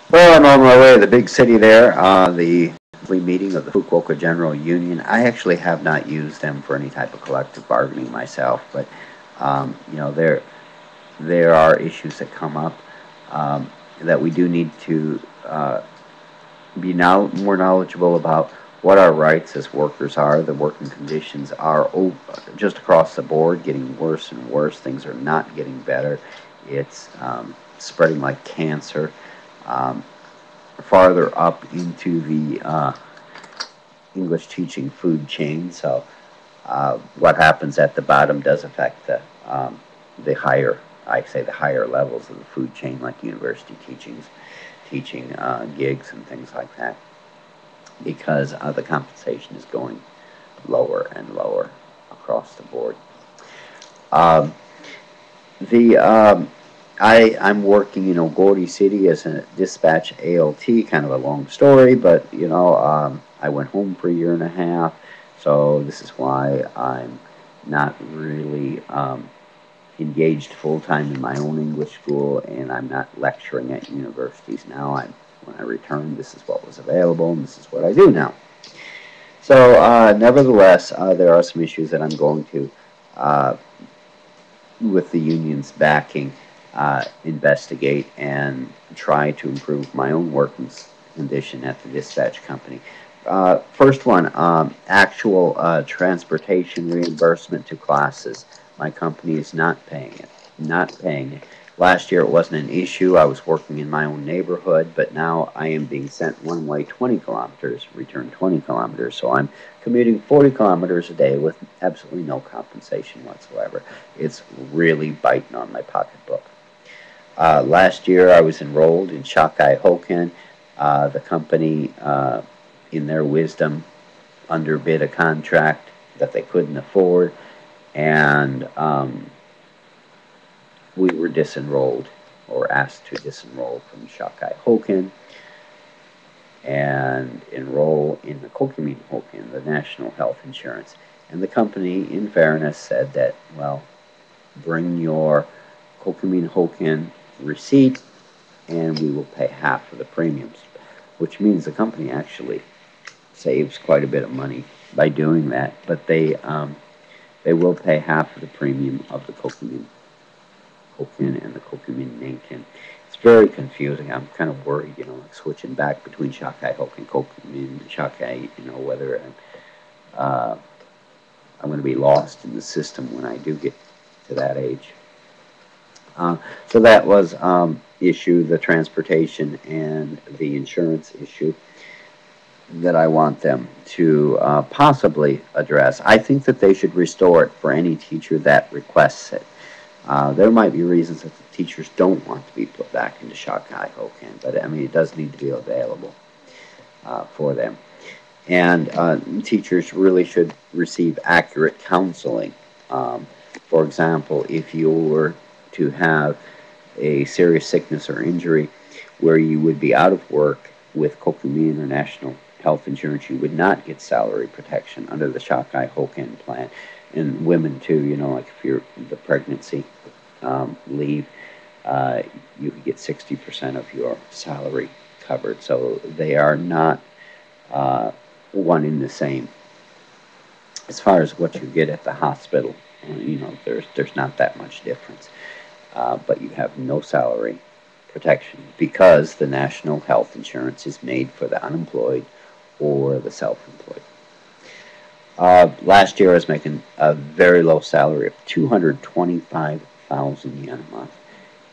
Well, I'm on my way to the big city there, the monthly meeting of the Fukuoka General Union. I actually have not used them for any type of collective bargaining myself, but there are issues that come up that we do need to be now more knowledgeable about what our rights as workers are. The working conditions are just across the board getting worse and worse. Things are not getting better. It's spreading like cancer. Um, Farther up into the English teaching food chain. So what happens at the bottom does affect the higher, I say the higher levels of the food chain, like university teaching gigs and things like that, because the compensation is going lower and lower across the board. Um, the I'm working in Ogori City as a dispatch ALT, kind of a long story, but I went home for a year and a half, so this is why I'm not really engaged full time in my own English school, and I'm not lecturing at universities now. When I returned, this is what was available, and this is what I do now. So, nevertheless, there are some issues that I'm going to, with the union's backing, investigate and try to improve my own working condition at the dispatch company. First one, actual transportation reimbursement to classes. My company is not paying it. Not paying it. Last year it wasn't an issue. I was working in my own neighborhood, but now I am being sent one way 20 kilometers, return 20 kilometers. So I'm commuting 40 kilometers a day with absolutely no compensation whatsoever. It's really biting on my pocketbook. Last year I was enrolled in Shakai Hoken. The company, in their wisdom, underbid a contract that they couldn't afford, and we were disenrolled or asked to disenroll from Shakai Hoken and enroll in the Kokumin Hoken, the national health insurance. And the company, in fairness, said that, well, bring your Kokumin Hoken receipt and we will pay half of the premiums, which means the company actually saves quite a bit of money by doing that, but they will pay half of the premium of the Kokumin Hoken and the Kokumin Nankin. It's very confusing. I'm kind of worried, like switching back between Shakai Hoken, Kokumin, and Shakai, whether I'm going to be lost in the system when I do get to that age. So that was issue, the transportation and the insurance issue that I want them to possibly address. I think that they should restore it for any teacher that requests it. There might be reasons that the teachers don't want to be put back into Shakai Hoken, but I mean, it does need to be available for them. And teachers really should receive accurate counseling. For example, if you were to have a serious sickness or injury where you would be out of work with Kokumin or National Health Insurance, you would not get salary protection under the Shakai Hoken plan. And women too, like if you're the pregnancy leave, you could get 60% of your salary covered. So they are not one in the same. As far as what you get at the hospital, there's not that much difference. But you have no salary protection because the national health insurance is made for the unemployed or the self-employed. Last year I was making a very low salary of 225,000 yen a month.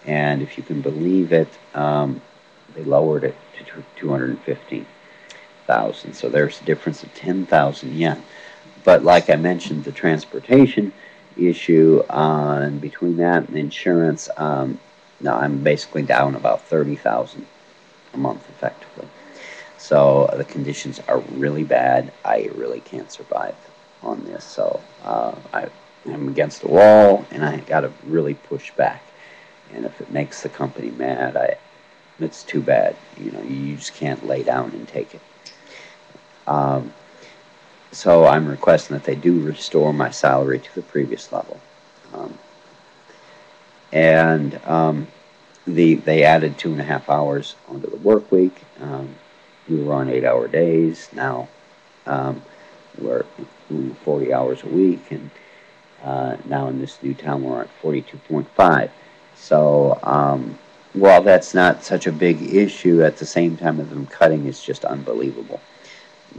And if you can believe it, they lowered it to 215,000. So there's a difference of 10,000 yen. But like I mentioned, the transportation issue on between that and insurance, now I'm basically down about 30,000 a month effectively. So the conditions are really bad. I really can't survive on this. So I'm against the wall, and I got to really push back. And if it makes the company mad, it's too bad. You just can't lay down and take it. So I'm requesting that they do restore my salary to the previous level. And they added 2.5 hours onto the work week. We were on 8-hour days. Now we're doing 40 hours a week, and now in this new town we're at 42.5. So while that's not such a big issue, at the same time of them cutting is just unbelievable.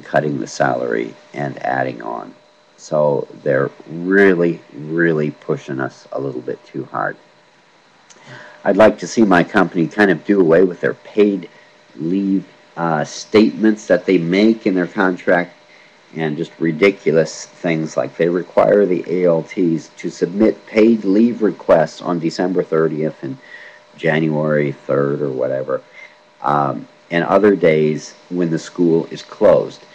Cutting the salary and adding on. So they're really, really pushing us a little bit too hard. I'd like to see my company kind of do away with their paid leave statements that they make in their contract, and just ridiculous things like they require the ALTs to submit paid leave requests on December 30th and January 3rd or whatever, and other days when the school is closed.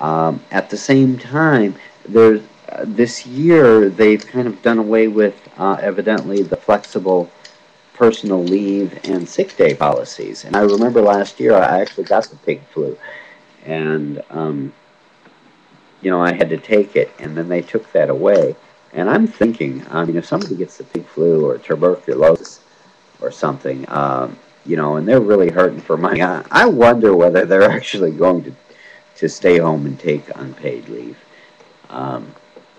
At the same time, this year they've kind of done away with evidently the flexible personal leave and sick day policies. And I remember last year I actually got the pig flu, and I had to take it, and then they took that away. And I'm thinking, if somebody gets the pig flu or tuberculosis or something, and they're really hurting for money, I wonder whether they're actually going to stay home and take unpaid leave.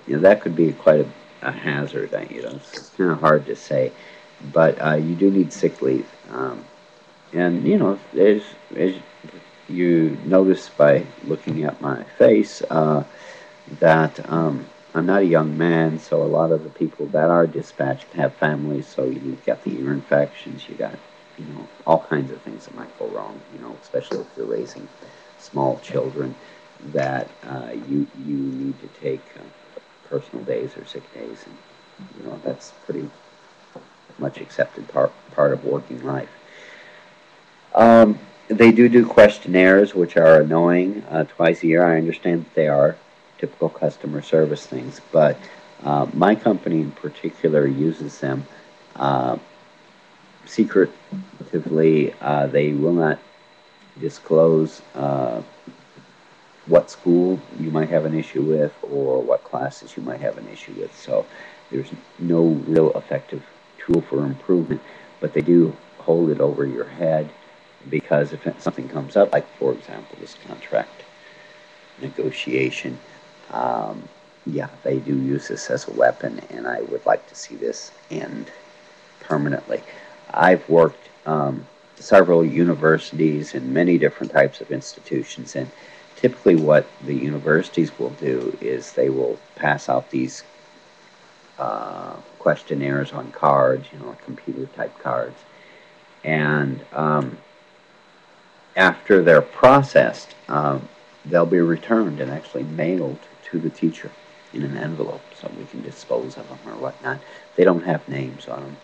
That could be quite a hazard. It's kind of hard to say, but you do need sick leave. And as you notice by looking at my face, that I'm not a young man, so a lot of the people that are dispatched have families, so you've got the ear infections, you got all kinds of things that might go wrong, especially if you're raising small children, that you need to take personal days or sick days, and that's pretty much accepted part of working life. They do questionnaires, which are annoying, twice a year. I understand that they are typical customer service things, but my company in particular uses them secretively. They will not disclose what school you might have an issue with or what classes you might have an issue with. So there's no real effective tool for improvement, but they do hold it over your head, because if something comes up, like for example this contract negotiation, they do use this as a weapon, and I would like to see this end permanently. I've worked several universities and many different types of institutions, and typically what the universities will do is they will pass out these questionnaires on cards, computer type cards, and after they're processed, they'll be returned and actually mailed to the teacher in an envelope so we can dispose of them or whatnot. They don't have names on them.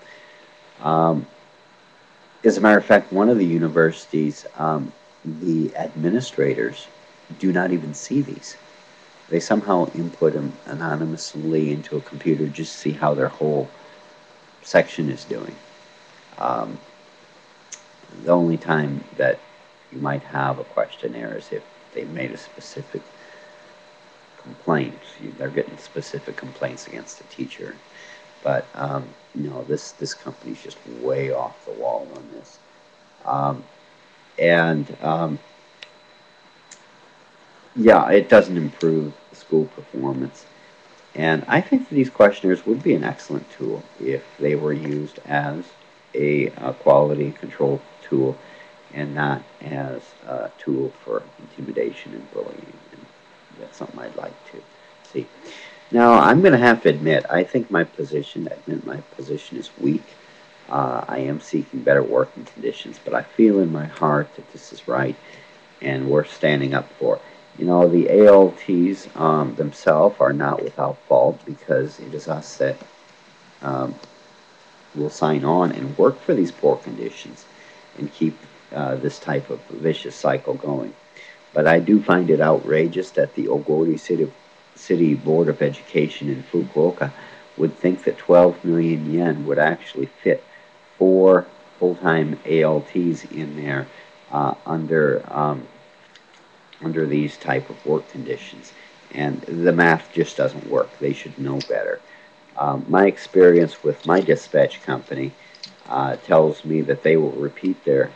As a matter of fact, one of the universities, the administrators do not even see these. They somehow input them anonymously into a computer just to see how their whole section is doing. The only time that you might have a questionnaire is if they made a specific complaint. They're getting specific complaints against the teacher. But this company's just way off the wall on this. It doesn't improve the school performance. And I think that these questionnaires would be an excellent tool if they were used as a quality control tool and not as a tool for intimidation and bullying. And that's something I'd like to see. Now, I'm going to have to admit, I think my position is weak. I am seeking better working conditions, but I feel in my heart that this is right and worth standing up for. The ALTs themselves are not without fault, because it is us that will sign on and work for these poor conditions and keep this type of vicious cycle going. But I do find it outrageous that the Ogori City Board of Education in Fukuoka would think that 12 million yen would actually fit 4 full-time ALTs in there under these type of work conditions. And the math just doesn't work. They should know better. My experience with my dispatch company, tells me that they will repeat their